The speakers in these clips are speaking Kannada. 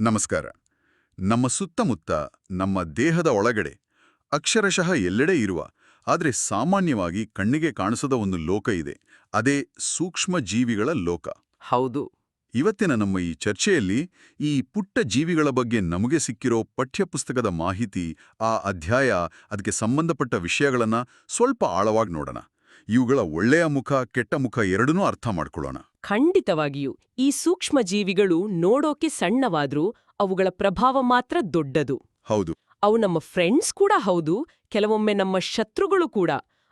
ನಮಸ್ಕಾರ. ನಮ್ಮ ಸುತ್ತಮುತ್ತ, ನಮ್ಮ ದೇಹದ ಒಳಗಡೆ, ಅಕ್ಷರಶಃ ಎಲ್ಲೆಡೆ ಇರುವ, ಆದರೆ ಸಾಮಾನ್ಯವಾಗಿ ಕಣ್ಣಿಗೆ ಕಾಣಿಸದ ಒಂದು ಲೋಕ ಇದೆ. ಅದೇ ಸೂಕ್ಷ್ಮ ಜೀವಿಗಳ ಲೋಕ. ಹೌದು. ಇವತ್ತಿನ ನಮ್ಮ ಈ ಚರ್ಚೆಯಲ್ಲಿ ಈ ಪುಟ್ಟ ಜೀವಿಗಳ ಬಗ್ಗೆ ನಮಗೆ ಸಿಕ್ಕಿರೋ ಪಠ್ಯಪುಸ್ತಕದ ಮಾಹಿತಿ, ಆ ಅಧ್ಯಾಯ, ಅದಕ್ಕೆ ಸಂಬಂಧಪಟ್ಟ ವಿಷಯಗಳನ್ನ ಸ್ವಲ್ಪ ಆಳವಾಗಿ ನೋಡೋಣ. ಇವುಗಳ ಒಳ್ಳೆಯ ಮುಖ, ಕೆಟ್ಟ ಮುಖ ಎರಡನ್ನೂ ಅರ್ಥ ಮಾಡ್ಕೊಳ್ಳೋಣ. ಖಂಡಿತವಾಗಿಯೂ. ಈ ಸೂಕ್ಷ್ಮ ಜೀವಿಗಳು ನೋಡೋಕೆ ಸಣ್ಣವಾದ್ರೂ ಅವುಗಳ ಪ್ರಭಾವ ಮಾತ್ರ ದೊಡ್ಡದು. ಹೌದು. ಅವು ನಮ್ಮ ಫ್ರೆಂಡ್ಸ್ ಕೂಡ ಹೌದು, ಕೆಲವೊಮ್ಮೆ ನಮ್ಮ ಶತ್ರುಗಳು ಕೂಡ.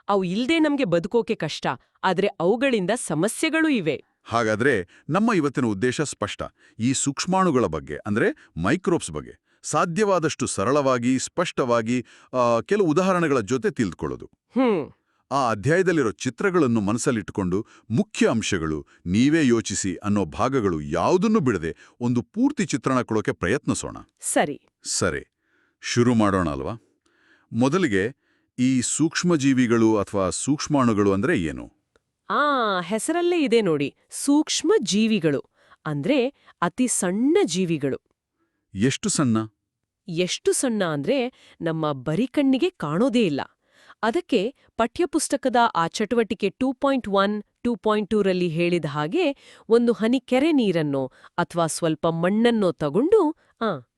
ಅವು ಇಲ್ದೇ ನಮ್ಗೆ ಬದುಕೋಕೆ ಕಷ್ಟ, ಆದ್ರೆ ಅವುಗಳಿಂದ ಸಮಸ್ಯೆಗಳೂ ಇವೆ. ಹಾಗಾದ್ರೆ ನಮ್ಮ ಇವತ್ತಿನ ಉದ್ದೇಶ ಸ್ಪಷ್ಟ. ಈ ಸೂಕ್ಷ್ಮಾಣುಗಳ ಬಗ್ಗೆ, ಅಂದ್ರೆ ಮೈಕ್ರೋಬ್ಸ್ ಬಗ್ಗೆ ಸಾಧ್ಯವಾದಷ್ಟು ಸರಳವಾಗಿ, ಸ್ಪಷ್ಟವಾಗಿ ಕೆಲವು ಉದಾಹರಣೆಗಳ ಜೊತೆ ತಿಳಿದುಕೊಳ್ಳೋದು. ಆ ಅಧ್ಯಾಯದಲ್ಲಿರೋ ಚಿತ್ರಗಳನ್ನು ಮನಸ್ಸಲ್ಲಿಟ್ಟುಕೊಂಡು ಮುಖ್ಯ ಅಂಶಗಳು, ನೀವೇ ಯೋಚಿಸಿ ಅನ್ನೋ ಭಾಗಗಳು ಯಾವುದನ್ನೂ ಬಿಡದೆ ಒಂದು ಪೂರ್ತಿ ಚಿತ್ರಣ ಕೊಡೋಕೆ ಪ್ರಯತ್ನಿಸೋಣ. ಸರಿ, ಶುರು ಮಾಡೋಣ ಅಲ್ವಾ? ಮೊದಲಿಗೆ ಈ ಸೂಕ್ಷ್ಮಜೀವಿಗಳು ಅಥವಾ ಸೂಕ್ಷ್ಮಾಣುಗಳು ಅಂದ್ರೆ ಏನು? ಹೆಸರಲ್ಲೇ ಇದೆ ನೋಡಿ, ಸೂಕ್ಷ್ಮ ಜೀವಿಗಳು ಅಂದ್ರೆ ಅತಿ ಸಣ್ಣ ಜೀವಿಗಳು. ಎಷ್ಟು ಸಣ್ಣ? ಎಷ್ಟು ಸಣ್ಣ ಅಂದ್ರೆ ನಮ್ಮ ಬರಿಕಣ್ಣಿಗೆ ಕಾಣೋದೇ ಇಲ್ಲ. ಅದಕ್ಕೆ ಪಠ್ಯಪುಸ್ತಕದ ಆ ಚಟುವಟಿಕೆ 2.1, 2.2 ರಲ್ಲಿ ಹೇಳಿದ ಹಾಗೆ ಒಂದು ಹನಿ ಕೆರೆ ನೀರನ್ನೋ ಅಥವಾ ಸ್ವಲ್ಪ ಮಣ್ಣನ್ನೋ ತಗೊಂಡು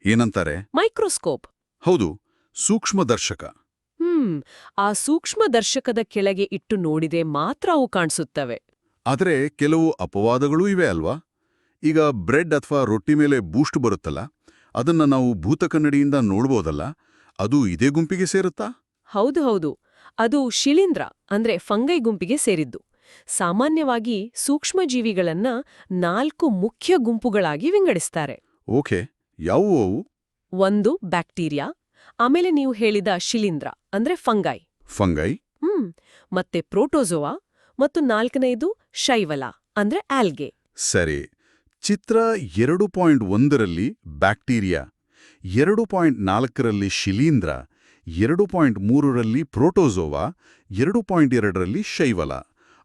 ಏನಂತಾರೆ? ಮೈಕ್ರೋಸ್ಕೋಪ್. ಹೌದು, ಸೂಕ್ಷ್ಮದರ್ಶಕ. ಆ ಸೂಕ್ಷ್ಮದರ್ಶಕದ ಕೆಳಗೆ ಇಟ್ಟು ನೋಡಿದ್ರೆ ಮಾತ್ರ ಅವು ಕಾಣಿಸುತ್ತವೆ. ಆದರೆ ಕೆಲವು ಅಪವಾದಗಳೂ ಇವೆ ಅಲ್ವಾ? ಈಗ ಬ್ರೆಡ್ ಅಥವಾ ರೊಟ್ಟಿ ಮೇಲೆ ಬೂಸ್ಟ್ ಬರುತ್ತಲ್ಲ, ಅದನ್ನ ನಾವು ಭೂತಕನ್ನಡಿಯಿಂದ ನೋಡ್ಬೋದಲ್ಲ, ಅದು ಇದೇ ಗುಂಪಿಗೆ ಸೇರುತ್ತಾ? ಹೌದು, ಅದು ಶಿಲೀಂಧ್ರ ಅಂದ್ರೆ ಫಂಗೈ ಗುಂಪಿಗೆ ಸೇರಿದ್ದು. ಸಾಮಾನ್ಯವಾಗಿ ಸೂಕ್ಷ್ಮಜೀವಿಗಳನ್ನ 4 ಮುಖ್ಯ ಗುಂಪುಗಳಾಗಿ ವಿಂಗಡಿಸ್ತಾರೆ. ಓಕೆ, ಯಾವುವು? 1 ಬ್ಯಾಕ್ಟೀರಿಯಾ, ಆಮೇಲೆ ನೀವು ಹೇಳಿದ ಶಿಲೀಂಧ್ರ ಅಂದ್ರೆ ಫಂಗೈ, ಮತ್ತೆ ಪ್ರೋಟೋಜೋವಾ, ಮತ್ತು 4ನೇದು ಶೈವಲ ಅಂದ್ರೆ ಆಲ್ಗೆ. ಸರಿ. ಚಿತ್ರ 2.1ರಲ್ಲಿ ಬ್ಯಾಕ್ಟೀರಿಯಾ, 2.4ರಲ್ಲಿ ಶಿಲೀಂಧ್ರ, 2.3ರಲ್ಲಿ ಪ್ರೋಟೋಜೋವಾ, 2.2ರಲ್ಲಿ ಶೈವಲ.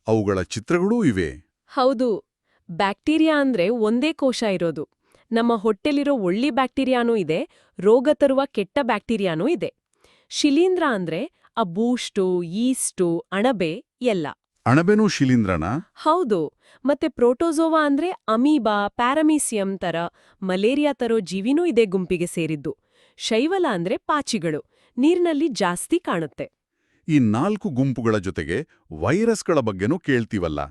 ಅವುಗಳ ಚಿತ್ರಗಳೂ ಇವೆ. ಹೌದು. ಬ್ಯಾಕ್ಟೀರಿಯಾ ಅಂದ್ರೆ ಒಂದೇ ಕೋಶ ಇರೋದು. ನಮ್ಮ ಹೊಟ್ಟೆಲಿರೋ ಒಳ್ಳಿ ಬ್ಯಾಕ್ಟೀರಿಯಾನೂ ಇದೆ, ರೋಗ ತರುವ ಕೆಟ್ಟ ಬ್ಯಾಕ್ಟೀರಿಯಾನೂ ಇದೆ. ಶಿಲೀಂಧ್ರ ಅಂದ್ರೆ ಆ ಬೂಸ್ಟು, ಈಸ್ಟು, ಅಣಬೆ ಎಲ್ಲ. ಅಣಬೆನೂ ಶಿಲೀಂಧ್ರನಾ? ಹೌದು. ಮತ್ತೆ ಪ್ರೋಟೋಜೋವಾ ಅಂದ್ರೆ ಅಮೀಬಾ, ಪ್ಯಾರಮೀಸಿಯಂ ತರ ಮಲೇರಿಯಾ ತರೋ ಜೀವಿನೂ ಇದೇ ಗುಂಪಿಗೆ ಸೇರಿದ್ದು. ಶೈವಲ ಅಂದ್ರೆ ಪಾಚಿಗಳು, ನೀರಿನಲ್ಲಿ ಜಾಸ್ತಿ ಕಾಣುತ್ತೆ. ಈ 4 ಗುಂಪುಗಳ ಜೊತೆಗೆ ವೈರಸ್ಗಳ ಬಗ್ಗೆನೂ ಕೇಳ್ತೀವಲ್ಲ,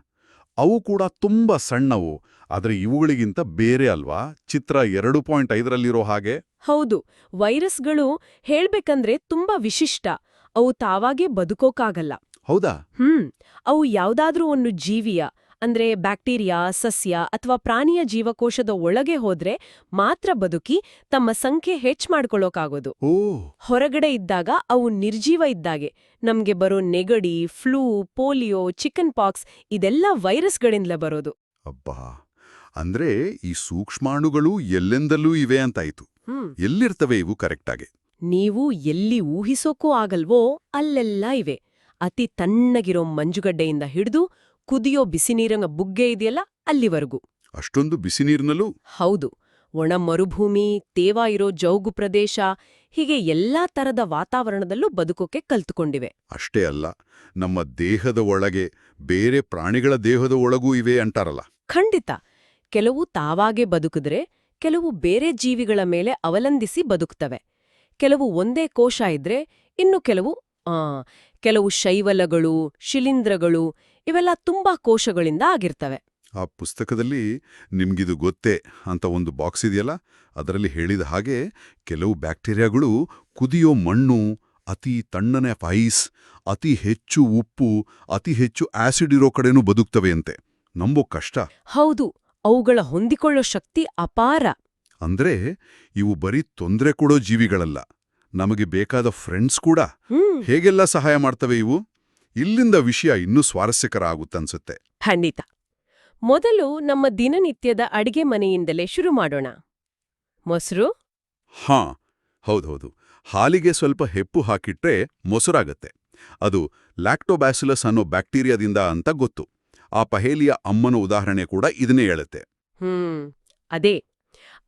ಅವು ಕೂಡ ತುಂಬಾ ಸಣ್ಣವು, ಆದ್ರೆ ಇವುಗಳಿಗಿಂತ ಬೇರೆ ಅಲ್ವಾ? ಚಿತ್ರ 2.5ರಲ್ಲಿರೋ ಹಾಗೆ. ಹೌದು, ವೈರಸ್ಗಳು ಹೇಳ್ಬೇಕಂದ್ರೆ ತುಂಬಾ ವಿಶಿಷ್ಟ. ಅವು ತಾವಾಗೇ ಬದುಕೋಕಾಗಲ್ಲ. ಹೌದಾ? ಅವು ಯಾವ್ದಾದ್ರೂ ಒಂದು ಜೀವಿಯ ಅಂದ್ರೆ ಬ್ಯಾಕ್ಟೀರಿಯಾ, ಸಸ್ಯ ಅಥವಾ ಪ್ರಾಣಿಯ ಜೀವಕೋಶದ ಒಳಗೆ ಹೋದ್ರೆ ಮಾತ್ರ ಬದುಕಿ ತಮ್ಮ ಸಂಖ್ಯೆ ಹೆಚ್ಚ್ ಮಾಡ್ಕೊಳ್ಳೋಕಾಗೋದು. ಹೊರಗಡೆ ಇದ್ದಾಗ ಅವು ನಿರ್ಜೀವ ಇದ್ದಾಗೆ. ನಮ್ಗೆ ಬರೋ ನೆಗಡಿ, ಫ್ಲೂ, ಪೋಲಿಯೋ, ಚಿಕನ್ ಪಾಕ್ಸ್ ಇದೆಲ್ಲ ವೈರಸ್ಗಳಿಂದಲೇ ಬರೋದು. ಅಬ್ಬಾ, ಅಂದ್ರೆ ಈ ಸೂಕ್ಷ್ಮಾಣುಗಳು ಎಲ್ಲೆಂದಲ್ಲೂ ಇವೆ ಅಂತಾಯ್ತು. ಎಲ್ಲಿರ್ತವೆ ಇವು ಕರೆಕ್ಟಾಗಿ? ನೀವು ಎಲ್ಲಿ ಊಹಿಸೋಕೂ ಆಗಲ್ವೋ ಅಲ್ಲೆಲ್ಲ ಇವೆ. ಅತಿ ತಣ್ಣಗಿರೋ ಮಂಜುಗಡ್ಡೆಯಿಂದ ಹಿಡಿದು ಕುದಿಯೋ ಬಿಸಿನೀರಿನ ಬುಗ್ಗೆ ಇದೆಯಲ್ಲ ಅಲ್ಲಿವರೆಗೂ. ಅಷ್ಟೊಂದು ಬಿಸಿನೀರಿನಲ್ಲೂ? ಹೌದು. ಒಣ ಮರುಭೂಮಿ, ತೇವ ಇರೋ ಜೌಗು ಪ್ರದೇಶ, ಹೀಗೆ ಎಲ್ಲಾ ತರದ ವಾತಾವರಣದಲ್ಲೂ ಬದುಕೋಕೆ ಕಲ್ತುಕೊಂಡಿವೆ. ಅಷ್ಟೇ ಅಲ್ಲ, ನಮ್ಮ ದೇಹದ ಒಳಗೆ ಬೇರೆ ಪ್ರಾಣಿಗಳ ದೇಹದ ಒಳಗೂ ಇವೆ ಅಂತಾರಲ್ಲ. ಖಂಡಿತ. ಕೆಲವು ತಾವಾಗೆ ಬದುಕಿದ್ರೆ, ಕೆಲವು ಬೇರೆ ಜೀವಿಗಳ ಮೇಲೆ ಅವಲಂಬಿಸಿ ಬದುಕ್ತವೆ. ಕೆಲವು ಒಂದೇ ಕೋಶ ಇದ್ರೆ, ಇನ್ನು ಕೆಲವು ಶೈವಲಗಳು, ಶಿಲೀಂಧ್ರಗಳು ಇವೆಲ್ಲ ತುಂಬಾ ಕೋಶಗಳಿಂದ ಆಗಿರ್ತವೆ. ಆ ಪುಸ್ತಕದಲ್ಲಿ ನಿಮ್ಗಿದು ಗೊತ್ತೇ ಅಂತ ಒಂದು ಬಾಕ್ಸ್ ಇದೆಯಲ್ಲ, ಅದರಲ್ಲಿ ಹೇಳಿದ ಹಾಗೆ ಕೆಲವು ಬ್ಯಾಕ್ಟೀರಿಯಾಗಳು ಕುದಿಯೋ ಮಣ್ಣು, ಅತಿ ತಣ್ಣನೆ ಐಸ್, ಅತಿ ಹೆಚ್ಚು ಉಪ್ಪು, ಅತಿ ಹೆಚ್ಚು ಆಸಿಡ್ ಇರೋ ಕಡೆನೂ ಬದುಕ್ತವೆಯಂತೆ. ನಂಬೋ ಕಷ್ಟ. ಹೌದು, ಅವುಗಳ ಹೊಂದಿಕೊಳ್ಳೋ ಶಕ್ತಿ ಅಪಾರ. ಅಂದ್ರೆ ಇವು ಬರೀ ತೊಂದರೆ ಕೊಡೋ ಜೀವಿಗಳಲ್ಲ, ನಮಗೆ ಬೇಕಾದ ಫ್ರೆಂಡ್ಸ್ ಕೂಡ. ಹೇಗೆಲ್ಲ ಸಹಾಯ ಮಾಡ್ತವೆ ಇವು? ಇಲ್ಲಿಂದ ವಿಷಯ ಇನ್ನೂ ಸ್ವಾರಸ್ಯಕರ ಆಗುತ್ತನ್ಸುತ್ತೆ. ಖಂಡಿತ. ಮೊದಲು ನಮ್ಮ ದಿನನಿತ್ಯದ ಅಡಿಗೆ ಮನೆಯಿಂದಲೇ ಶುರು ಮಾಡೋಣ. ಮೊಸರು? ಹೌದೌದು. ಹಾಲಿಗೆ ಸ್ವಲ್ಪ ಹೆಪ್ಪು ಹಾಕಿಟ್ರೆ ಮೊಸರಾಗತ್ತೆ. ಅದು ಲ್ಯಾಕ್ಟೋಬ್ಯಾಸಿಲಸ್ ಅನ್ನೋ ಬ್ಯಾಕ್ಟೀರಿಯಾದಿಂದ ಅಂತ ಗೊತ್ತು. ಆ ಪಹೇಲಿಯ ಅಮ್ಮನ ಉದಾಹರಣೆ ಕೂಡ ಇದನ್ನೇ ಹೇಳುತ್ತೆ. ಅದೇ.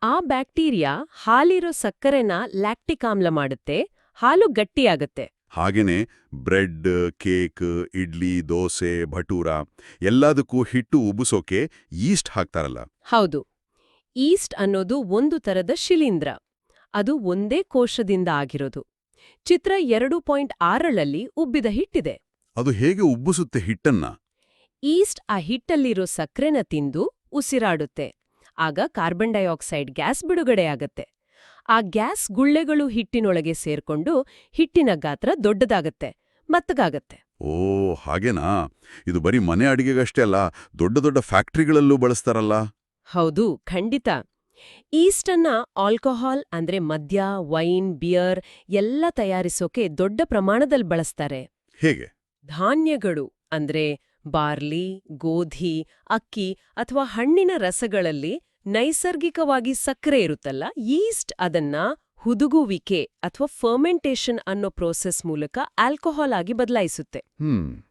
ಆ ಬ್ಯಾಕ್ಟೀರಿಯಾ ಹಾಲಿರೋ ಸಕ್ಕರೆನ ಲ್ಯಾಕ್ಟಿಕ್ ಆಮ್ಲ ಮಾಡುತ್ತೆ, ಹಾಲು ಗಟ್ಟಿಯಾಗತ್ತೆ. ಹಾಗೇನೆ ಬ್ರೆಡ್, ಕೇಕ್, ಇಡ್ಲಿ, ದೋಸೆ, ಭಟೂರ ಎಲ್ಲದಕ್ಕೂ ಹಿಟ್ಟು ಉಬ್ಬಿಸೋಕೆ ಈಸ್ಟ್ ಹಾಕ್ತಾರಲ್ಲ. ಹೌದು, ಈಸ್ಟ್ ಅನ್ನೋದು ಒಂದು ತರದ ಶಿಲೀಂಧ್ರ. ಅದು ಒಂದೇ ಕೋಶದಿಂದ ಆಗಿರೋದು. ಚಿತ್ರ 2.6ರಲ್ಲಿ ಉಬ್ಬಿದ ಹಿಟ್ಟಿದೆ. ಅದು ಹೇಗೆ ಉಬ್ಬಿಸುತ್ತೆ ಹಿಟ್ಟನ್ನ? ಈಸ್ಟ್ ಆ ಹಿಟ್ಟಲ್ಲಿರೋ ಸಕ್ರೆನ ತಿಂದು ಉಸಿರಾಡುತ್ತೆ. ಆಗ ಕಾರ್ಬನ್ ಡೈಆಕ್ಸೈಡ್ ಗ್ಯಾಸ್ ಬಿಡುಗಡೆಯಾಗತ್ತೆ. ಆ ಗ್ಯಾಸ್ ಗುಳ್ಳೆಗಳು ಹಿಟ್ಟಿನೊಳಗೆ ಸೇರ್ಕೊಂಡು ಹಿಟ್ಟಿನ ಗಾತ್ರ ದೊಡ್ಡದಾಗತ್ತೆ, ಮೆತ್ತಗಾಗತ್ತೆ. ಓ ಹಾಗೇನಾ? ಇದು ಬರೀ ಮನೆ ಅಡಿಗೆಗಷ್ಟೇ ಅಲ್ಲ, ದೊಡ್ಡ ದೊಡ್ಡ ಫ್ಯಾಕ್ಟ್ರಿಗಳಲ್ಲೂ ಬಳಸ್ತಾರಲ್ಲ. ಹೌದು, ಖಂಡಿತ. ಈಸ್ಟನ್ನ ಆಲ್ಕೋಹಾಲ್ ಅಂದ್ರೆ ಮದ್ಯ, ವೈನ್, ಬಿಯರ್ ಎಲ್ಲ ತಯಾರಿಸೋಕೆ ದೊಡ್ಡ ಪ್ರಮಾಣದಲ್ಲಿ ಬಳಸ್ತಾರೆ. ಹೇಗೆ? ಧಾನ್ಯಗಳು ಅಂದ್ರೆ ಬಾರ್ಲಿ, ಗೋಧಿ, ಅಕ್ಕಿ ಅಥವಾ ಹಣ್ಣಿನ ರಸಗಳಲ್ಲಿ ನೈಸರ್ಗಿಕವಾಗಿ ಸಕ್ಕರೆ ಇರುತ್ತಲ್ಲ, ಈಸ್ಟ್ ಅದನ್ನ ಹುದುಗುವಿಕೆ ಅಥವಾ ಫರ್ಮೆಂಟೇಷನ್ ಅನ್ನೋ ಪ್ರೋಸೆಸ್ ಮೂಲಕ ಆಲ್ಕೋಹಾಲ್ ಆಗಿ ಬದಲಾಯಿಸುತ್ತೆ.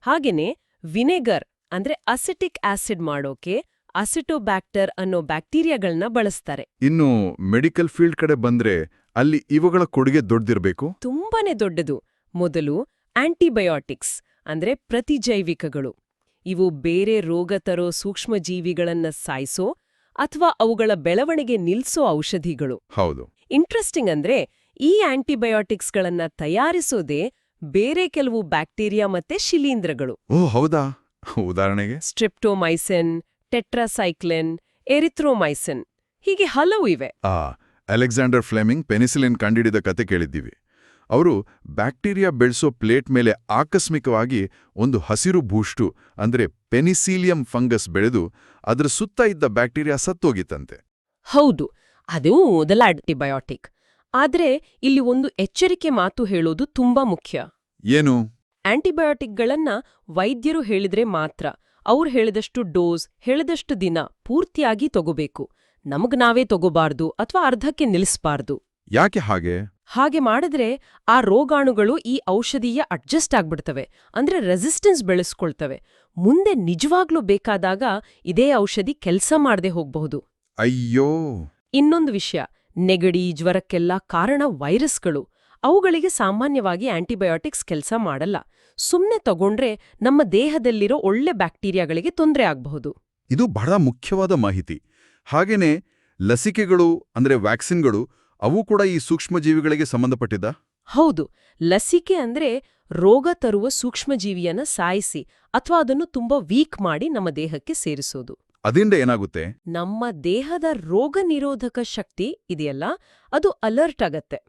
ಹಾಗೇನೆ ವಿನೆಗರ್ ಅಂದ್ರೆ ಅಸಿಟಿಕ್ ಆಸಿಡ್ ಮಾಡೋಕೆ ಅಸಿಟೋಬ್ಯಾಕ್ಟರ್ ಅನ್ನೋ ಬ್ಯಾಕ್ಟೀರಿಯಾಗಳನ್ನ ಬಳಸ್ತಾರೆ. ಇನ್ನು ಮೆಡಿಕಲ್ ಫೀಲ್ಡ್ ಕಡೆ ಬಂದ್ರೆ ಅಲ್ಲಿ ಇವುಗಳ ಕೊಡುಗೆ ದೊಡ್ಡದಿರ್ಬೇಕು. ತುಂಬಾನೇ ದೊಡ್ಡದು. ಮೊದಲು ಆಂಟಿಬಯೋಟಿಕ್ಸ್ ಅಂದ್ರೆ ಪ್ರತಿಜೈವಿಕಗಳು. ಇವು ಬೇರೆ ರೋಗ ತರೋ ಸೂಕ್ಷ್ಮಜೀವಿಗಳನ್ನ ಸಾಯಿಸೋ ಅಥವಾ ಅವುಗಳ ಬೆಳವಣಿಗೆ ನಿಲ್ಸೋ ಔಷಧಿಗಳು. ಹೌದು. ಇಂಟ್ರೆಸ್ಟಿಂಗ್ ಅಂದ್ರೆ ಈ ಆಂಟಿಬಯೋಟಿಕ್ಸ್ಗಳನ್ನ ತಯಾರಿಸೋದೇ ಬೇರೆ ಕೆಲವು ಬ್ಯಾಕ್ಟೀರಿಯಾ ಮತ್ತೆ ಶಿಲೀಂಧ್ರಗಳು. ಓ ಹೌದಾ? ಉದಾಹರಣೆಗೆ ಸ್ಟ್ರೆಪ್ಟೊಮೈಸಿನ್, ಟೆಟ್ರಾಸೈಕ್ಲಿನ್, ಎರಿಥ್ರೋಮೈಸಿನ್, ಹೀಗೆ ಹಲವು ಇವೆ. ಅಲೆಕ್ಸಾಂಡರ್ ಫ್ಲೆಮಿಂಗ್ ಪೆನಿಸಿಲಿನ್ ಕಂಡಿಡಿದ ಕತೆ ಕೇಳಿದ್ದೀವಿ. ಅವರು ಬ್ಯಾಕ್ಟೀರಿಯಾ ಬೆಳೆಸೋ ಪ್ಲೇಟ್ ಮೇಲೆ ಆಕಸ್ಮಿಕವಾಗಿ ಒಂದು ಹಸಿರು ಬೂಷ್ಟು ಅಂದ್ರೆ ಪೆನಿಸಿಲಿಯಂ ಫಂಗಸ್ ಬೆಳೆದು ಅದರ ಸುತ್ತ ಇದ್ದ ಬ್ಯಾಕ್ಟೀರಿಯಾ ಸತ್ತೋಗಿತ್ತಂತೆ. ಹೌದು, ಅದು ಮೊದಲ ಆಂಟಿಬಯೋಟಿಕ್. ಆದ್ರೆ ಇಲ್ಲಿ ಒಂದು ಎಚ್ಚರಿಕೆ ಮಾತು ಹೇಳೋದು ತುಂಬಾ ಮುಖ್ಯ. ಏನು? ಆಂಟಿಬಯೋಟಿಕ್ಗಳನ್ನ ವೈದ್ಯರು ಹೇಳಿದ್ರೆ ಮಾತ್ರ, ಅವ್ರು ಹೇಳಿದಷ್ಟು ಡೋಸ್, ಹೇಳಿದಷ್ಟು ದಿನ ಪೂರ್ತಿಯಾಗಿ ತಗೋಬೇಕು. ನಮಗ್ ನಾವೇ ತಗೋಬಾರ್ದು ಅಥವಾ ಅರ್ಧಕ್ಕೆ ನಿಲ್ಲಿಸ್ಬಾರ್ದು. ಯಾಕೆ ಹಾಗೆ? ಹಾಗೆ ಮಾಡಿದ್ರೆ ಆ ರೋಗಾಣುಗಳು ಈ ಔಷಧಿಯ ಅಡ್ಜಸ್ಟ್ ಆಗ್ಬಿಡ್ತವೆ, ಅಂದ್ರೆ ರೆಸಿಸ್ಟೆನ್ಸ್ ಬೆಳೆಸ್ಕೊಳ್ತವೆ. ಮುಂದೆ ನಿಜವಾಗ್ಲೂ ಬೇಕಾದಾಗ ಇದೇ ಔಷಧಿ ಕೆಲ್ಸ ಮಾಡದೆ ಹೋಗ್ಬಹುದು. ಅಯ್ಯೋ. ಇನ್ನೊಂದು ವಿಷಯ, ನೆಗಡಿ, ಜ್ವರಕ್ಕೆಲ್ಲ ಕಾರಣ ವೈರಸ್ಗಳು. ಅವುಗಳಿಗೆ ಸಾಮಾನ್ಯವಾಗಿ ಆಂಟಿಬಯೋಟಿಕ್ಸ್ ಕೆಲಸ ಮಾಡಲ್ಲ. ಸುಮ್ನೆ ತಗೊಂಡ್ರೆ ನಮ್ಮ ದೇಹದಲ್ಲಿರೋ ಒಳ್ಳೆ ಬ್ಯಾಕ್ಟೀರಿಯಾಗಳಿಗೆ ತೊಂದರೆ ಆಗಬಹುದು. ಇದು ಬಹಳ ಮುಖ್ಯವಾದ ಮಾಹಿತಿ. ಹಾಗೇನೆ ಲಸಿಕೆಗಳು ಅಂದ್ರೆ ವ್ಯಾಕ್ಸಿನ್ಗಳು, ಅವು ಕೂಡ ಈ ಸೂಕ್ಷ್ಮಜೀವಿಗಳಿಗೆ ಸಂಬಂಧಪಟ್ಟಿದ್ದ? ಹೌದು, ಲಸಿಕೆ ಅಂದ್ರೆ ರೋಗ ತರುವ ಸೂಕ್ಷ್ಮಜೀವಿಯನ್ನ ಸಾಯಿಸಿ ಅಥವಾ ಅದನ್ನು ತುಂಬಾ ವೀಕ್ ಮಾಡಿ ನಮ್ಮ ದೇಹಕ್ಕೆ ಸೇರಿಸೋದು. ಅದರಿಂದ ಏನಾಗುತ್ತೆ? ನಮ್ಮ ದೇಹದ ರೋಗ ನಿರೋಧಕ ಶಕ್ತಿ ಇದೆಯಲ್ಲ, ಅದು ಅಲರ್ಟ್ ಆಗತ್ತೆ.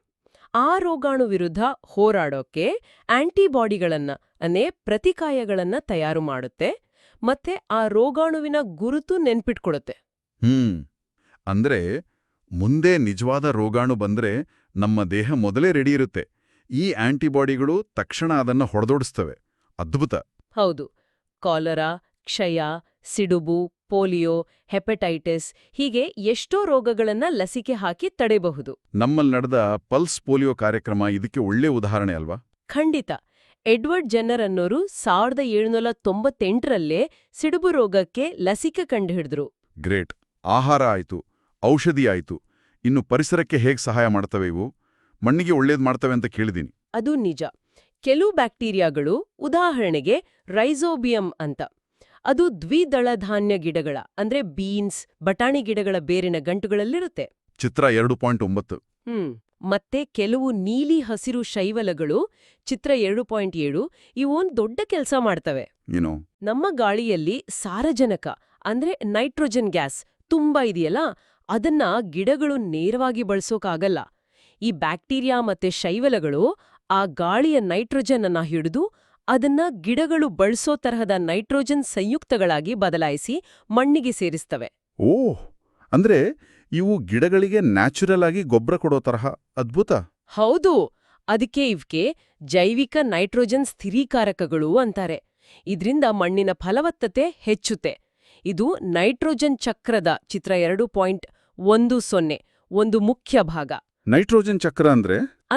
ಆ ರೋಗಾಣು ವಿರುದ್ಧ ಹೋರಾಡೋಕೆ ಆಂಟಿಬಾಡಿಗಳನ್ನ ಅಂದ್ರೆ ಪ್ರತಿಕಾಯಗಳನ್ನ ತಯಾರು ಮಾಡುತ್ತೆ ಮತ್ತೆ ಆ ರೋಗಾಣುವಿನ ಗುರುತು ನೆನ್ಪಿಟ್ಕೊಡುತ್ತೆ. ಅಂದ್ರೆ ಮುಂದೆ ನಿಜವಾದ ರೋಗಾಣು ಬಂದ್ರೆ ನಮ್ಮ ದೇಹ ಮೊದಲೇ ರೆಡಿ ಇರುತ್ತೆ. ಈ ಆಂಟಿಬಾಡಿಗಳು ತಕ್ಷಣ ಅದನ್ನ ಹೊಡೆದೋಡಿಸ್ತವೆ. ಅದ್ಭುತ. ಹೌದು, ಕಾಲರಾ, ಕ್ಷಯ, ಸಿಡುಬು, ಪೋಲಿಯೋ, ಹೆಪಟೈಟಿಸ್ ಹೀಗೆ ಎಷ್ಟೋ ರೋಗಗಳನ್ನ ಲಸಿಕೆ ಹಾಕಿ ತಡೆಯಬಹುದು. ನಮ್ಮಲ್ಲಿ ನಡೆದ ಪಲ್ಸ್ ಪೋಲಿಯೋ ಕಾರ್ಯಕ್ರಮ ಇದಕ್ಕೆ ಒಳ್ಳೆ ಉದಾಹರಣೆ ಅಲ್ವಾ? ಖಂಡಿತ. ಎಡ್ವರ್ಡ್ ಜೆನ್ನರ್ ಅನ್ನೋರು 1798ರಲ್ಲೇ ಸಿಡುಬು ರೋಗಕ್ಕೆ ಲಸಿಕೆ ಕಂಡುಹಿಡಿದ್ರು. ಗ್ರೇಟ್. ಆಹಾರ ಆಯ್ತು, ಔಷಧಿ ಆಯ್ತು, ಇನ್ನು ಪರಿಸರಕ್ಕೆ ಹೇಗೆ ಸಹಾಯ ಮಾಡ್ತವೆ ಇವು? ಮಣ್ಣಿಗೆ ಒಳ್ಳೇದು ಮಾಡ್ತವೆ ಅಂತ ಕೇಳಿದೀನಿ. ಅದು ನಿಜ. ಕೆಲವು ಬ್ಯಾಕ್ಟೀರಿಯಾಗಳು, ಉದಾಹರಣೆಗೆ ರೈಸೋಬಿಯಂ ಅಂತ, ಅದು ದ್ವಿದಳ ಧಾನ್ಯ ಗಿಡಗಳ ಅಂದ್ರೆ ಬೀನ್ಸ್, ಬಟಾಣಿ ಗಿಡಗಳ ಬೇರಿನ ಗಂಟುಗಳಲ್ಲಿರುತ್ತೆ. ಚಿತ್ರ 2.9. ಮತ್ತೆ ಕೆಲವು ನೀಲಿ ಹಸಿರು ಶೈವಲಗಳು, ಚಿತ್ರ 2.7, ಇವೊಂದು ದೊಡ್ಡ ಕೆಲಸ ಮಾಡ್ತವೆ. ಏನು? ನಮ್ಮ ಗಾಳಿಯಲ್ಲಿ ಸಾರಜನಕ ಅಂದ್ರೆ ನೈಟ್ರೋಜನ್ ಗ್ಯಾಸ್ ತುಂಬಾ ಇದೆಯಲ್ಲ, ಅದನ್ನ ಗಿಡಗಳು ನೇರವಾಗಿ ಬಳಸೋಕಾಗಲ್ಲ. ಈ ಬ್ಯಾಕ್ಟೀರಿಯಾ ಮತ್ತೆ ಶೈವಲಗಳು ಆ ಗಾಳಿಯ ನೈಟ್ರೋಜನ್ ಅನ್ನ ಹಿಡಿದು ಅದನ್ನ ಗಿಡಗಳು ಬಳಸೋ ತರಹದ ನೈಟ್ರೋಜನ್ ಸಂಯುಕ್ತಗಳಾಗಿ ಬದಲಾಯಿಸಿ ಮಣ್ಣಿಗೆ ಸೇರಿಸ್ತವೆ. ಓಹ್, ಅಂದ್ರೆ ಇವು ಗಿಡಗಳಿಗೆ ನ್ಯಾಚುರಲ್ ಆಗಿ ಗೊಬ್ಬರ ಕೊಡೋ ತರಹ. ಅದ್ಭುತ. ಹೌದು, ಅದಕ್ಕೆ ಇವಕ್ಕೆ ಜೈವಿಕ ನೈಟ್ರೋಜನ್ ಸ್ಥಿರೀಕಾರಕಗಳು ಅಂತಾರೆ. ಇದ್ರಿಂದ ಮಣ್ಣಿನ ಫಲವತ್ತತೆ ಹೆಚ್ಚುತ್ತೆ. ಇದು ನೈಟ್ರೋಜನ್ ಚಕ್ರದ ಚಿತ್ರ 2.10 ಒಂದು ಮುಖ್ಯ ಭಾಗ. ನೈಟ್ರೋಜನ್ ಚಕ್ರ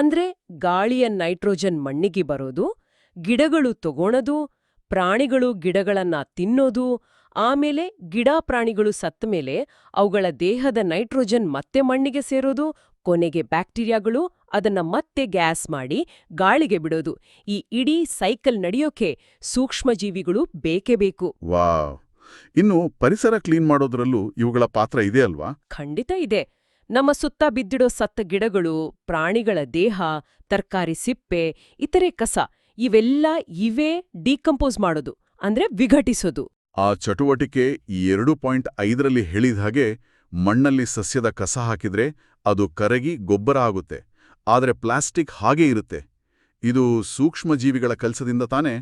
ಅಂದ್ರೆ ಗಾಳಿಯ ನೈಟ್ರೋಜನ್ ಮಣ್ಣಿಗೆ ಬರೋದು, ಗಿಡಗಳು ತಗೊಳೋದು, ಪ್ರಾಣಿಗಳು ಗಿಡಗಳನ್ನ ತಿನ್ನೋದು, ಆಮೇಲೆ ಗಿಡ ಪ್ರಾಣಿಗಳು ಸತ್ತ ಮೇಲೆ ಅವುಗಳ ದೇಹದ ನೈಟ್ರೋಜನ್ ಮತ್ತೆ ಮಣ್ಣಿಗೆ ಸೇರೋದು, ಕೊನೆಗೆ ಬ್ಯಾಕ್ಟೀರಿಯಾಗಳು ಅದನ್ನ ಮತ್ತೆ ಗ್ಯಾಸ್ ಮಾಡಿ ಗಾಳಿಗೆ ಬಿಡೋದು. ಈ ಇಡೀ ಸೈಕಲ್ ನಡೆಯೋಕೆ ಸೂಕ್ಷ್ಮಜೀವಿಗಳು ಬೇಕೇ ಬೇಕು. ವಾವ್! ಇನ್ನು ಪರಿಸರ ಕ್ಲೀನ್ ಮಾಡೋದ್ರಲ್ಲೂ ಇವುಗಳ ಪಾತ್ರ ಇದೆ ಅಲ್ವಾ? ಖಂಡಿತ ಇದೆ. ನಮ್ಮ ಸುತ್ತ ಬಿದ್ದಿಡೋ ಸತ್ತ ಗಿಡಗಳು, ಪ್ರಾಣಿಗಳ ದೇಹ, ತರ್ಕಾರಿ ಸಿಪ್ಪೆ, ಇತರೆ ಕಸ ಇವೇ ಡಿಕಂಪೋಸ್ ಮಾಡೋದು, ಅಂದ್ರೆ ವಿಘಟಿಸೋದು. ಆ ಚಟುವಟಿಕೆ ಈ 2.5ರಲ್ಲಿ ಹೇಳಿದ ಹಾಗೆ ಮಣ್ಣಲ್ಲಿ ಸಸ್ಯದ ಕಸ ಹಾಕಿದ್ರೆ ಅದು ಕರಗಿ ಗೊಬ್ಬರ ಆಗುತ್ತೆ. ಆದರೆ ಪ್ಲಾಸ್ಟಿಕ್ ಹಾಗೇ ಇರುತ್ತೆ. ಇದು ಸೂಕ್ಷ್ಮಜೀವಿಗಳ ಕೆಲಸದಿಂದ ತಾನೇ?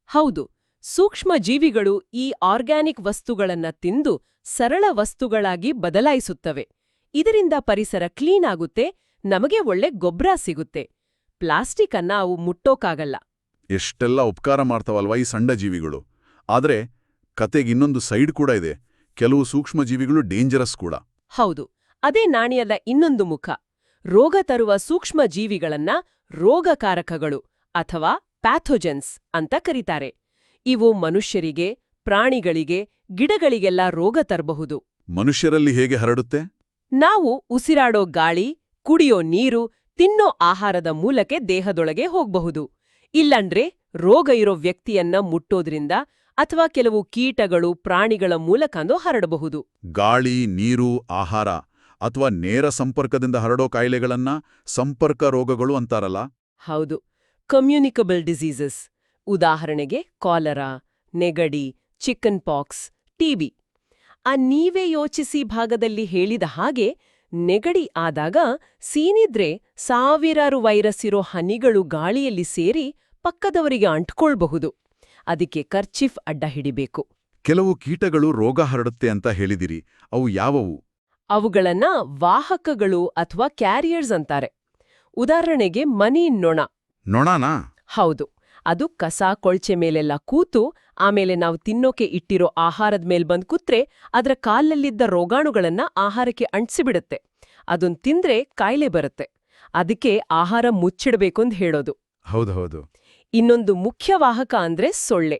ಹೌದು, ಸೂಕ್ಷ್ಮ ಜೀವಿಗಳು ಈ ಆರ್ಗ್ಯಾನಿಕ್ ವಸ್ತುಗಳನ್ನ ತಿಂದು ಸರಳ ವಸ್ತುಗಳಾಗಿ ಬದಲಾಯಿಸುತ್ತವೆ. ಇದರಿಂದ ಪರಿಸರ ಕ್ಲೀನ್ ಆಗುತ್ತೆ, ನಮಗೆ ಒಳ್ಳೆ ಗೊಬ್ಬರ ಸಿಗುತ್ತೆ. ಪ್ಲಾಸ್ಟಿಕ್ ಅನ್ನ ಅವು ಮುಟ್ಟೋಕಾಗಲ್ಲ. ಎಷ್ಟೆಲ್ಲ ಉಪಕಾರ ಮಾಡ್ತಾವಲ್ವಾ ಈ ಸಣ್ಣ ಜೀವಿಗಳು. ಆದ್ರೆ ಕತೆಗಿನ್ನೊಂದು ಸೈಡ್ ಕೂಡ ಇದೆ. ಕೆಲವು ಸೂಕ್ಷ್ಮಜೀವಿಗಳು ಡೇಂಜರಸ್ ಕೂಡ. ಹೌದು, ಅದೇ ನಾಣ್ಯದ ಇನ್ನೊಂದು ಮುಖ. ರೋಗ ತರುವ ಸೂಕ್ಷ್ಮ ಜೀವಿಗಳನ್ನ ರೋಗಕಾರಕಗಳು ಅಥವಾ ಪ್ಯಾಥೋಜೆನ್ಸ್ ಅಂತ ಕರೀತಾರೆ. ಇವು ಮನುಷ್ಯರಿಗೆ, ಪ್ರಾಣಿಗಳಿಗೆ, ಗಿಡಗಳಿಗೆಲ್ಲ ರೋಗ ತರಬಹುದು. ಮನುಷ್ಯರಲ್ಲಿ ಹೇಗೆ ಹರಡುತ್ತೆ? ನಾವು ಉಸಿರಾಡೋ ಗಾಳಿ, ಕುಡಿಯೋ ನೀರು, ತಿನ್ನೋ ಆಹಾರದ ಮೂಲಕ ದೇಹದೊಳಗೆ ಹೋಗ್ಬಹುದು. ಇಲ್ಲಂದ್ರೆ ರೋಗ ಇರೋ ವ್ಯಕ್ತಿಯನ್ನ ಮುಟ್ಟೋದ್ರಿಂದ ಅಥವಾ ಕೆಲವು ಕೀಟಗಳು, ಪ್ರಾಣಿಗಳ ಮೂಲಕಂದು ಹರಡಬಹುದು. ಗಾಳಿ, ನೀರು, ಆಹಾರ ಅಥವಾ ನೇರ ಸಂಪರ್ಕದಿಂದ ಹರಡೋ ಕಾಯಿಲೆಗಳನ್ನ ಸಂಪರ್ಕ ರೋಗಗಳು ಅಂತಾರಲ್ಲ? ಹೌದು, ಕಮ್ಯುನಿಕಬಲ್ ಡಿಸೀಸಸ್. ಉದಾಹರಣೆಗೆ ಕಾಲರಾ, ನೆಗಡಿ, ಚಿಕನ್ ಪಾಕ್ಸ್, ಟಿಬಿ. ನೀವೇ ಯೋಚಿಸಿ ಭಾಗದಲ್ಲಿ ಹೇಳಿದ ಹಾಗೆ ನೆಗಡಿ ಆದಾಗ ಸೀನಿದ್ರೆ ಸಾವಿರಾರು ವೈರಸ್ ಇರೋ ಹನಿಗಳು ಗಾಳಿಯಲ್ಲಿ ಸೇರಿ ಪಕ್ಕದವರಿಗೆ ಅಂಟ್ಕೊಳ್ಬಹುದು. ಅದಕ್ಕೆ ಕರ್ಚಿಫ್ ಅಡ್ಡ ಹಿಡಿಬೇಕು. ಕೆಲವು ಕೀಟಗಳು ರೋಗ ಹರಡುತ್ತೆ ಅಂತ ಹೇಳಿದಿರಿ. ಅವು ಯಾವುವು? ಅವುಗಳನ್ನ ವಾಹಕಗಳು ಅಥವಾ ಕ್ಯಾರಿಯರ್ಸ್ ಅಂತಾರೆ. ಉದಾಹರಣೆಗೆ ಮನಿ ನೊಣ. ನೊಣನಾ? ಹೌದು, ಅದು ಕಸ ಕೊಳ್ಚೆ ಮೇಲೆಲ್ಲ ಕೂತು ಆಮೇಲೆ ನಾವು ತಿನ್ನೋಕೆ ಇಟ್ಟಿರೋ ಆಹಾರದ ಮೇಲ್ ಬಂದ್ ಕೂತ್ರೆ ಅದರ ಕಾಲಲ್ಲಿದ್ದ ರೋಗಾಣುಗಳನ್ನ ಆಹಾರಕ್ಕೆ ಅಂಟಿಸಿಬಿಡುತ್ತೆ. ಅದನ್ ತಿಂದ್ರೆ ಕಾಯಿಲೆ ಬರುತ್ತೆ. ಅದಕ್ಕೆ ಆಹಾರ ಮುಚ್ಚಿಡಬೇಕಂದ್ ಹೇಳೋದು. ಹೌದು. ಇನ್ನೊಂದು ಮುಖ್ಯ ವಾಹಕ ಅಂದ್ರೆ ಸೊಳ್ಳೆ.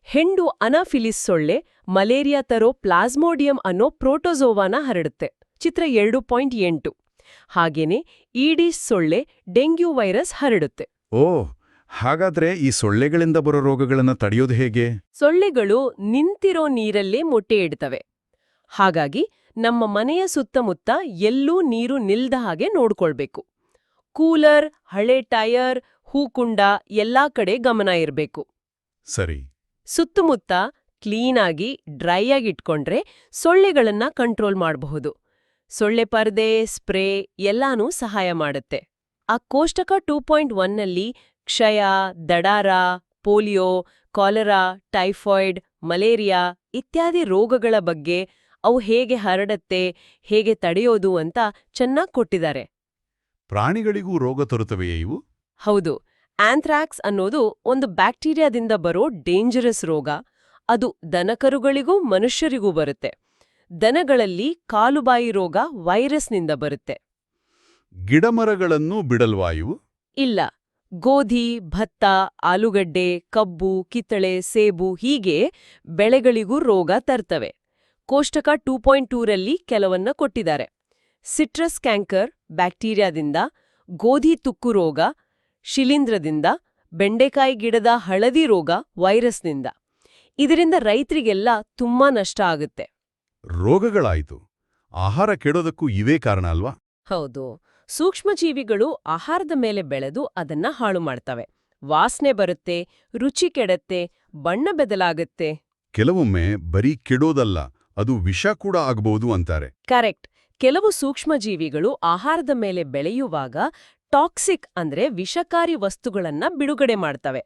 ಹೆಂಡು ಅನಾಫಿಲಿಸ್ ಸೊಳ್ಳೆ ಮಲೇರಿಯಾ ತರೋ ಪ್ಲಾಸ್ಮೋಡಿಯಂ ಅನ್ನೋ ಪ್ರೋಟೋಜೋವಾನ ಹರಡುತ್ತೆ. ಚಿತ್ರ 2.8. ಹಾಗೇನೆ ಈಡಿಸ್ ಸೊಳ್ಳೆ ಡೆಂಗ್ಯೂ ವೈರಸ್ ಹರಡುತ್ತೆ. ಹಾಗಾದ್ರೆ ಈ ಸೊಳ್ಳೆಗಳಿಂದ ಬರೋ ರೋಗಗಳನ್ನ ತಡೆಯೋದು ಹೇಗೆ? ಸೊಳ್ಳೆಗಳು ನಿಂತಿರೋ ನೀರಲ್ಲೇ ಮೊಟ್ಟೆ ಇಡ್ತವೆ. ಹಾಗಾಗಿ ನಮ್ಮ ಮನೆಯ ಸುತ್ತಮುತ್ತ ಎಲ್ಲೂ ನೀರು ನಿಲ್ದ ಹಾಗೆ ನೋಡ್ಕೊಳ್ಬೇಕು. ಕೂಲರ್, ಹಳೆ ಟೈರ್, ಹೂಕುಂಡ ಎಲ್ಲಾ ಕಡೆ ಗಮನ ಇರ್ಬೇಕು. ಸರಿ. ಸುತ್ತಮುತ್ತ ಕ್ಲೀನಾಗಿ, ಡ್ರೈ ಆಗಿಟ್ಕೊಂಡ್ರೆ ಸೊಳ್ಳೆಗಳನ್ನ ಕಂಟ್ರೋಲ್ ಮಾಡಬಹುದು. ಸೊಳ್ಳೆ ಪರ್ದೆ, ಸ್ಪ್ರೇ ಎಲ್ಲಾನೂ ಸಹಾಯ ಮಾಡುತ್ತೆ. ಆ ಕೋಷ್ಟಕ 2.1ನಲ್ಲಿ ಕ್ಷಯ, ದಡಾರ, ಪೋಲಿಯೋ, ಕಾಲರಾ, ಟೈಫಾಯ್ಡ್, ಮಲೇರಿಯಾ ಇತ್ಯಾದಿ ರೋಗಗಳ ಬಗ್ಗೆ, ಅವು ಹೇಗೆ ಹರಡತ್ತೆ, ಹೇಗೆ ತಡೆಯೋದು ಅಂತ ಚೆನ್ನಾಗ್ ಕೊಟ್ಟಿದ್ದಾರೆ. ಪ್ರಾಣಿಗಳಿಗೂ ರೋಗ ತರುತ್ತವೆಯೇ ಇವು? ಹೌದು. ಆಂಥ್ರಾಕ್ಸ್ ಅನ್ನೋದು ಒಂದು ಬ್ಯಾಕ್ಟೀರಿಯಾದಿಂದ ಬರೋ ಡೇಂಜರಸ್ ರೋಗ. ಅದು ದನಕರುಗಳಿಗೂ ಮನುಷ್ಯರಿಗೂ ಬರುತ್ತೆ. ದನಗಳಲ್ಲಿ ಕಾಲುಬಾಯಿ ರೋಗ ವೈರಸ್ನಿಂದ ಬರುತ್ತೆ. ಗಿಡಮರಗಳನ್ನು ಬಿಡಲ್ವಾ ಇವು? ಇಲ್ಲ. ಗೋಧಿ, ಭತ್ತ, ಆಲೂಗಡ್ಡೆ, ಕಬ್ಬು, ಕಿತ್ತಳೆ, ಸೇಬು ಹೀಗೆ ಬೆಳೆಗಳಿಗೂ ರೋಗ ತರ್ತವೆ. ಕೋಷ್ಟಕ 2.2ರಲ್ಲಿ ಕೆಲವನ್ನ ಕೊಟ್ಟಿದ್ದಾರೆ. ಸಿಟ್ರಸ್ ಕ್ಯಾಂಕರ್ ಬ್ಯಾಕ್ಟೀರಿಯಾದಿಂದ, ಗೋಧಿ ತುಕ್ಕು ರೋಗ ಶಿಲೀಂಧ್ರದಿಂದ, ಬೆಂಡೆಕಾಯಿ ಗಿಡದ ಹಳದಿ ರೋಗ ವೈರಸ್ನಿಂದ. ಇದರಿಂದ ರೈತರಿಗೆಲ್ಲ ತುಂಬಾ ನಷ್ಟ ಆಗುತ್ತೆ. ರೋಗಗಳಾಯಿತು. ಆಹಾರ ಕೆಡೋದಕ್ಕೂ ಇವೇ ಕಾರಣ ಅಲ್ವಾ? ಹೌದು. ಸೂಕ್ಷ್ಮಜೀವಿಗಳು ಆಹಾರದ ಮೇಲೆ ಬೆಳೆದು ಅದನ್ನ ಹಾಳು ಮಾಡ್ತವೆ. ವಾಸನೆ ಬರುತ್ತೆ, ರುಚಿ ಕೆಡತ್ತೆ, ಬಣ್ಣ ಬದಲಾಗತ್ತೆ. ಕೆಲವೊಮ್ಮೆ ಬರೀ ಕೆಡೋದಲ್ಲ, ಅದು ವಿಷ ಕೂಡ ಆಗಬಹುದು ಅಂತಾರೆ. ಕರೆಕ್ಟ್. ಕೆಲವು ಸೂಕ್ಷ್ಮಜೀವಿಗಳು ಆಹಾರದ ಮೇಲೆ ಬೆಳೆಯುವಾಗ ಟಾಕ್ಸಿಕ್ ಅಂದ್ರೆ ವಿಷಕಾರಿ ವಸ್ತುಗಳನ್ನ ಬಿಡುಗಡೆ ಮಾಡ್ತವೆ.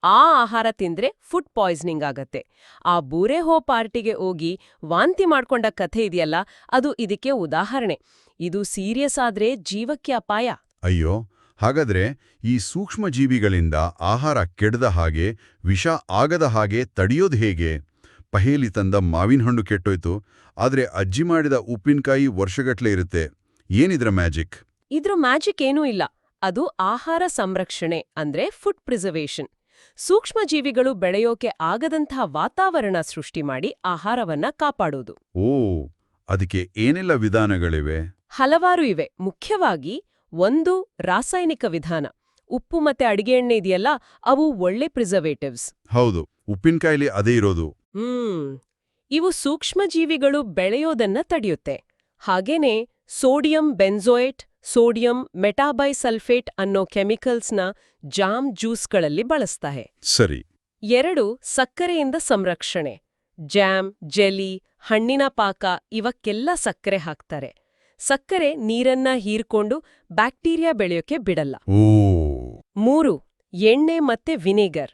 ಆ ಆಹಾರ ತಿಂದ್ರೆ ಫುಡ್ ಪಾಯ್ಸನಿಂಗ್ ಆಗತ್ತೆ. ಆ ಬೂರೆಹೋ ಪಾರ್ಟಿಗೆ ಹೋಗಿ ವಾಂತಿ ಮಾಡ್ಕೊಂಡ ಕಥೆ ಇದೆಯಲ್ಲ, ಅದು ಇದಕ್ಕೆ ಉದಾಹರಣೆ. ಇದು ಸೀರಿಯಸ್ ಆದ್ರೆ ಜೀವಕ್ಕೆ ಅಪಾಯ. ಅಯ್ಯೋ, ಹಾಗಾದ್ರೆ ಈ ಸೂಕ್ಷ್ಮಜೀವಿಗಳಿಂದ ಆಹಾರ ಕೆಡದ ಹಾಗೆ, ವಿಷ ಆಗದ ಹಾಗೆ ತಡೆಯೋದು ಹೇಗೆ? ಪಹೇಲಿ ತಂದ ಮಾವಿನ ಹಣ್ಣು ಕೆಟ್ಟೋಯ್ತು, ಆದ್ರೆ ಅಜ್ಜಿ ಮಾಡಿದ ಉಪ್ಪಿನಕಾಯಿ ವರ್ಷಗಟ್ಲೆ ಇರುತ್ತೆ. ಏನಿದ್ರ ಮ್ಯಾಜಿಕ್? ಇದ್ರ ಮ್ಯಾಜಿಕ್ ಏನೂ ಇಲ್ಲ. ಅದು ಆಹಾರ ಸಂರಕ್ಷಣೆ ಅಂದ್ರೆ ಫುಡ್ ಪ್ರಿಸರ್ವೇಷನ್. ಸೂಕ್ಷ್ಮಜೀವಿಗಳು ಬೆಳೆಯೋಕೆ ಆಗದಂತಹ ವಾತಾವರಣ ಸೃಷ್ಟಿ ಮಾಡಿ ಆಹಾರವನ್ನ ಕಾಪಾಡೋದು. ಓ, ಅದಕ್ಕೆ ಏನೆಲ್ಲ ವಿಧಾನಗಳಿವೆ? ಹಲವಾರು ಇವೆ. ಮುಖ್ಯವಾಗಿ ಒಂದು ರಾಸಾಯನಿಕ ವಿಧಾನ. ಉಪ್ಪು ಮತ್ತೆ ಅಡಿಗೆ ಎಣ್ಣೆ ಇದೆಯಲ್ಲ, ಅವು ಒಳ್ಳೆ ಪ್ರಿಸರ್ವೇಟಿವ್ಸ್. ಹೌದು, ಉಪ್ಪಿನಕಾಯಿಲಿ ಅದೇ ಇರೋದು. ಇವು ಸೂಕ್ಷ್ಮಜೀವಿಗಳು ಬೆಳೆಯೋದನ್ನ ತಡೆಯುತ್ತೆ. ಹಾಗೇನೇ ಸೋಡಿಯಂ ಬೆಂಜೋಯೇಟ್, ಸೋಡಿಯಂ ಮೆಟಾಬೈಸಲ್ಫೇಟ್ ಅನ್ನೋ ಕೆಮಿಕಲ್ಸ್ನ ಜಾಮ್ ಜ್ಯೂಸ್ಗಳಲ್ಲಿ ಬಳಸ್ತಾರೆ. ಸರಿ. 2 ಸಕ್ಕರೆಯಿಂದ ಸಂರಕ್ಷಣೆ. ಜಾಮ್, ಜೆಲಿ, ಹಣ್ಣಿನ ಪಾಕ ಇವಕ್ಕೆಲ್ಲ ಸಕ್ಕರೆ ಹಾಕ್ತಾರೆ. ಸಕ್ಕರೆ ನೀರನ್ನ ಹೀರ್ಕೊಂಡು ಬ್ಯಾಕ್ಟೀರಿಯಾ ಬೆಳೆಯೋಕೆ ಬಿಡಲ್ಲ. ಓ. 3 ಎಣ್ಣೆ ಮತ್ತೆ ವಿನೆಗರ್.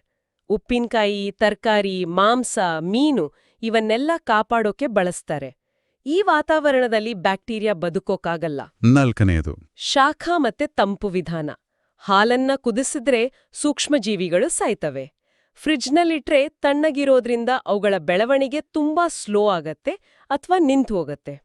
ಉಪ್ಪಿನಕಾಯಿ, ತರಕಾರಿ, ಮಾಂಸ, ಮೀನು ಇವನ್ನೆಲ್ಲ ಕಾಪಾಡೋಕೆ ಬಳಸ್ತಾರೆ. ಈ ವಾತಾವರಣದಲ್ಲಿ ಬ್ಯಾಕ್ಟೀರಿಯಾ ಬದುಕೋಕಾಗಲ್ಲ. 4ನೇದು ಶಾಖ ಮತ್ತೆ ತಂಪು ವಿಧಾನ. ಹಾಲನ್ನ ಕುದಿಸಿದ್ರೆ ಸೂಕ್ಷ್ಮಜೀವಿಗಳು ಸಾಯ್ತವೆ. ಫ್ರಿಡ್ಜ್ನಲ್ಲಿಟ್ರೆ ತಣ್ಣಗಿರೋದ್ರಿಂದ ಅವುಗಳ ಬೆಳವಣಿಗೆ ತುಂಬಾ ಸ್ಲೋ ಆಗತ್ತೆ ಅಥವಾ ನಿಂತು ಹೋಗತ್ತೆ.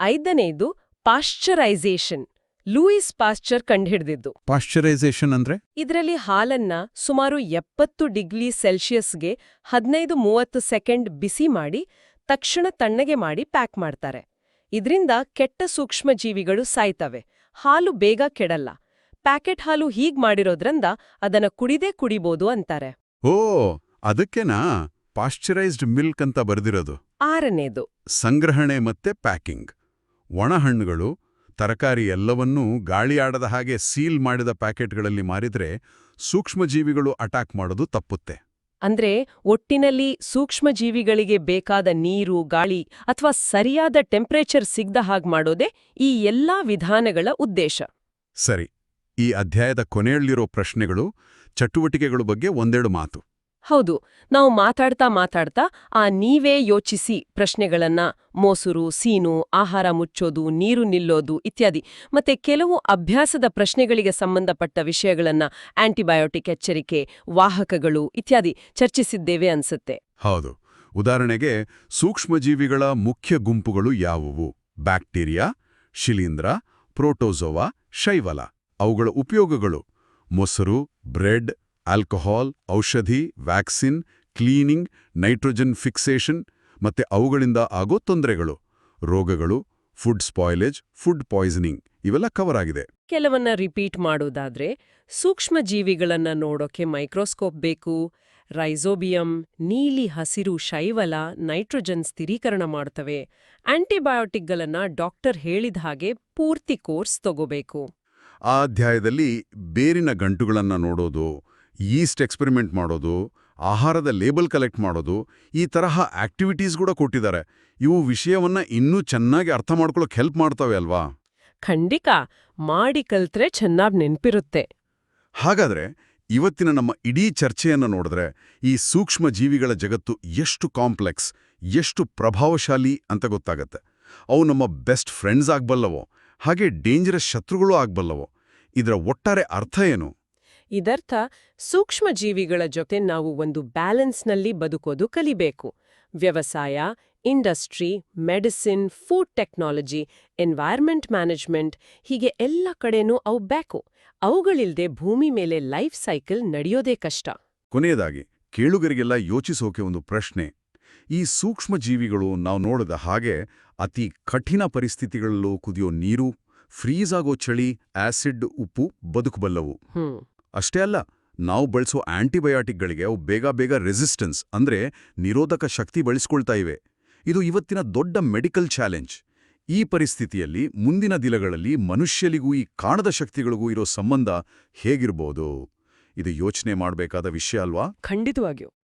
5ನೇದು ಪಾಶ್ಚರೈಸೇಷನ್. ಲೂಯಿಸ್ ಪಾಶ್ಚರ್ ಕಂಡುಹಿಡಿದಿದ್ದು. ಪಾಶ್ಚರೈಸೇಷನ್ ಅಂದ್ರೆ? ಇದರಲ್ಲಿ ಹಾಲನ್ನ ಸುಮಾರು 70 ಡಿಗ್ರಿ ಸೆಲ್ಸಿಯಸ್ಗೆ 15-30 ಸೆಕೆಂಡ್ ಬಿಸಿ ಮಾಡಿ ತಕ್ಷಣ ತಣ್ಣಗೆ ಮಾಡಿ ಪ್ಯಾಕ್ ಮಾಡ್ತಾರೆ. ಇದರಿಂದ ಕೆಟ್ಟ ಸೂಕ್ಷ್ಮಜೀವಿಗಳು ಸಾಯ್ತವೆ. ಹಾಲು ಬೇಗ ಕೆಡಲ್ಲ. ಪ್ಯಾಕೆಟ್ ಹಾಲು ಹೀಗ್ ಮಾಡಿರೋದ್ರಿಂದ ಅದನ್ನ ಕುಡಿಬೋದು ಅಂತಾರೆ. ಓ, ಅದಕ್ಕೇನಾ ಪಾಶ್ಚರೈಸ್ಡ್ ಮಿಲ್ಕ್ ಅಂತ ಬರ್ದಿರೋದು. 6ನೇದು ಸಂಗ್ರಹಣೆ ಮತ್ತೆ ಪ್ಯಾಕಿಂಗ್. ಒಣಹಣ್ಣುಗಳು, ತರಕಾರಿ ಎಲ್ಲವನ್ನೂ ಗಾಳಿಯಾಡದ ಹಾಗೆ ಸೀಲ್ ಮಾಡಿದ ಪ್ಯಾಕೆಟ್ಗಳಲ್ಲಿ ಮಾರಿದ್ರೆ ಸೂಕ್ಷ್ಮಜೀವಿಗಳು ಅಟ್ಯಾಕ್ ಮಾಡೋದು ತಪ್ಪುತ್ತೆ. ಅಂದ್ರೆ ಒಟ್ಟಿನಲ್ಲಿ ಸೂಕ್ಷ್ಮಜೀವಿಗಳಿಗೆ ಬೇಕಾದ ನೀರು, ಗಾಳಿ ಅಥವಾ ಸರಿಯಾದ ಟೆಂಪರೇಚರ್ ಸಿಗ್ದ ಹಾಗೆ ಮಾಡೋದೇ ಈ ಎಲ್ಲಾ ವಿಧಾನಗಳ ಉದ್ದೇಶ. ಸರಿ, ಈ ಅಧ್ಯಾಯದ ಕೊನೆಯಲ್ಲಿರೋ ಪ್ರಶ್ನೆಗಳು, ಚಟುವಟಿಕೆಗಳು ಬಗ್ಗೆ ಒಂದೆರಡು ಮಾತು. ಹೌದು, ನಾವು ಮಾತಾಡ್ತಾ ಆ ನೀವೇ ಯೋಚಿಸಿ ಪ್ರಶ್ನೆಗಳನ್ನ ಮೊಸರು, ಸೀನು, ಆಹಾರ ಮುಚ್ಚೋದು, ನೀರು ನಿಲ್ಲೋದು ಇತ್ಯಾದಿ ಮತ್ತೆ ಕೆಲವು ಅಭ್ಯಾಸದ ಪ್ರಶ್ನೆಗಳಿಗೆ ಸಂಬಂಧಪಟ್ಟ ವಿಷಯಗಳನ್ನ ಆಂಟಿಬಯೋಟಿಕ್ ಎಚ್ಚರಿಕೆ, ವಾಹಕಗಳು ಇತ್ಯಾದಿ ಚರ್ಚಿಸಿದ್ದೇವೆ ಅನ್ಸುತ್ತೆ. ಹೌದು. ಉದಾಹರಣೆಗೆ ಸೂಕ್ಷ್ಮಜೀವಿಗಳ ಮುಖ್ಯ ಗುಂಪುಗಳು ಯಾವುವು? ಬ್ಯಾಕ್ಟೀರಿಯಾ, ಶಿಲೀಂಧ್ರ, ಪ್ರೋಟೋಜೋವಾ, ಶೈವಲ. ಅವುಗಳ ಉಪಯೋಗಗಳು: ಮೊಸರು, ಬ್ರೆಡ್, ಆಲ್ಕೋಹಾಲ್, ಔಷಧಿ, ವ್ಯಾಕ್ಸಿನ್, ಕ್ಲೀನಿಂಗ್, ನೈಟ್ರೋಜನ್ ಫಿಕ್ಸೇಷನ್, ಮತ್ತೆ ಅವುಗಳಿಂದ ಆಗೋ ತೊಂದರೆಗಳು, ರೋಗಗಳು, ಫುಡ್ ಸ್ಪಾಯ್ಲೇಜ್, ಫುಡ್ ಪಾಯ್ಸನಿಂಗ್ ಇವೆಲ್ಲ ಕವರ್ ಆಗಿದೆ. ಕೆಲವನ್ನ ರಿಪೀಟ್ ಮಾಡೋದಾದ್ರೆ, ಸೂಕ್ಷ್ಮಜೀವಿಗಳನ್ನ ನೋಡೋಕೆ ಮೈಕ್ರೋಸ್ಕೋಪ್ ಬೇಕು, ರೈಸೋಬಿಯಂ, ನೀಲಿ ಹಸಿರು ಶೈವಲ ನೈಟ್ರೋಜನ್ ಸ್ಥಿರೀಕರಣ ಮಾಡ್ತವೆ, ಆಂಟಿಬಯೋಟಿಕ್ಗಳನ್ನ ಡಾಕ್ಟರ್ ಹೇಳಿದ ಹಾಗೆ ಪೂರ್ತಿ ಕೋರ್ಸ್ ತಗೋಬೇಕು. ಆ ಅಧ್ಯಾಯದಲ್ಲಿ ಬೇರಿನ ಗಂಟುಗಳನ್ನ ನೋಡೋದು, ಯೀಸ್ಟ್ ಎಕ್ಸ್ಪೆರಿಮೆಂಟ್ ಮಾಡೋದು, ಆಹಾರದ ಲೇಬಲ್ ಕಲೆಕ್ಟ್ ಮಾಡೋದು, ಈ ತರಹ ಆಕ್ಟಿವಿಟೀಸ್ ಕೂಡ ಕೊಟ್ಟಿದ್ದಾರೆ. ಇವು ವಿಷಯವನ್ನ ಇನ್ನೂ ಚೆನ್ನಾಗಿ ಅರ್ಥ ಮಾಡ್ಕೊಳ್ಳೋಕೆ ಹೆಲ್ಪ್ ಮಾಡ್ತವೆ ಅಲ್ವಾ? ಖಂಡಿತ, ಮಾಡಿ ಕಲ್ತ್ರೆ ಚೆನ್ನಾಗ್ ನೆನ್ಪಿರುತ್ತೆ. ಹಾಗಾದ್ರೆ ಇವತ್ತಿನ ನಮ್ಮ ಇಡೀ ಚರ್ಚೆಯನ್ನು ನೋಡಿದ್ರೆ ಈ ಸೂಕ್ಷ್ಮ ಜೀವಿಗಳ ಜಗತ್ತು ಎಷ್ಟು ಕಾಂಪ್ಲೆಕ್ಸ್, ಎಷ್ಟು ಪ್ರಭಾವಶಾಲಿ ಅಂತ ಗೊತ್ತಾಗತ್ತೆ. ಅವು ನಮ್ಮ ಬೆಸ್ಟ್ ಫ್ರೆಂಡ್ಸ್ ಆಗ್ಬಲ್ಲವೋ, ಹಾಗೆ ಡೇಂಜರಸ್ ಶತ್ರುಗಳೂ ಆಗ್ಬಲ್ಲವೋ. ಇದರ ಒಟ್ಟಾರೆ ಅರ್ಥ ಏನು? ಇದರ್ಥ ಸೂಕ್ಷ್ಮಜೀವಿಗಳ ಜೊತೆ ನಾವು ಒಂದು ಬ್ಯಾಲೆನ್ಸ್ನಲ್ಲಿ ಬದುಕೋದು ಕಲಿಬೇಕು. ವ್ಯವಸಾಯ, industry, medicine, food technology, environment management ಹೀಗೆ ಎಲ್ಲ ಕಡೆನೂ ಅವು ಬೇಕು. ಅವುಗಳಿಲ್ದೆ ಭೂಮಿ ಮೇಲೆ ಲೈಫ್ ಸೈಕಲ್ ನಡೆಯೋದೇ ಕಷ್ಟ. ಕೊನೆಯದಾಗಿ ಕೇಳುಗರಿಗೆಲ್ಲ ಯೋಚಿಸೋಕೆ ಒಂದು ಪ್ರಶ್ನೆ. ಈ ಸೂಕ್ಷ್ಮಜೀವಿಗಳು ನಾವು ನೋಡಿದ ಹಾಗೆ ಅತಿ ಕಠಿಣ ಪರಿಸ್ಥಿತಿಗಳಲ್ಲೂ ಕುದಿಯೋ ನೀರು, ಫ್ರೀಸ್ ಆಗೋ ಚಳಿ, ಆಸಿಡ್, ಉಪ್ಪು ಬದುಕಬಲ್ಲವು. ಅಷ್ಟೇ ಅಲ್ಲ, ನಾವು ಬಳಸೋ ಆಂಟಿಬಯೋಟಿಕ್ಗಳಿಗೆ ಅವು ಬೇಗ ರೆಸಿಸ್ಟೆನ್ಸ್ ಅಂದ್ರೆ ನಿರೋಧಕ ಶಕ್ತಿ ಬಳಸ್ಕೊಳ್ತಾ ಇವೆ. ಇದು ಇವತ್ತಿನ ದೊಡ್ಡ ಮೆಡಿಕಲ್ ಚಾಲೆಂಜ್. ಈ ಪರಿಸ್ಥಿತಿಯಲ್ಲಿ ಮುಂದಿನ ದಿನಗಳಲ್ಲಿ ಮನುಷ್ಯನಿಗೂ ಈ ಕಾಣದ ಶಕ್ತಿಗಳಿಗೂ ಇರೋ ಸಂಬಂಧ ಹೇಗಿರ್ಬೋದು? ಇದು ಯೋಚನೆ ಮಾಡಬೇಕಾದ ವಿಷಯ ಅಲ್ವಾ? ಖಂಡಿತವಾಗಿಯೂ.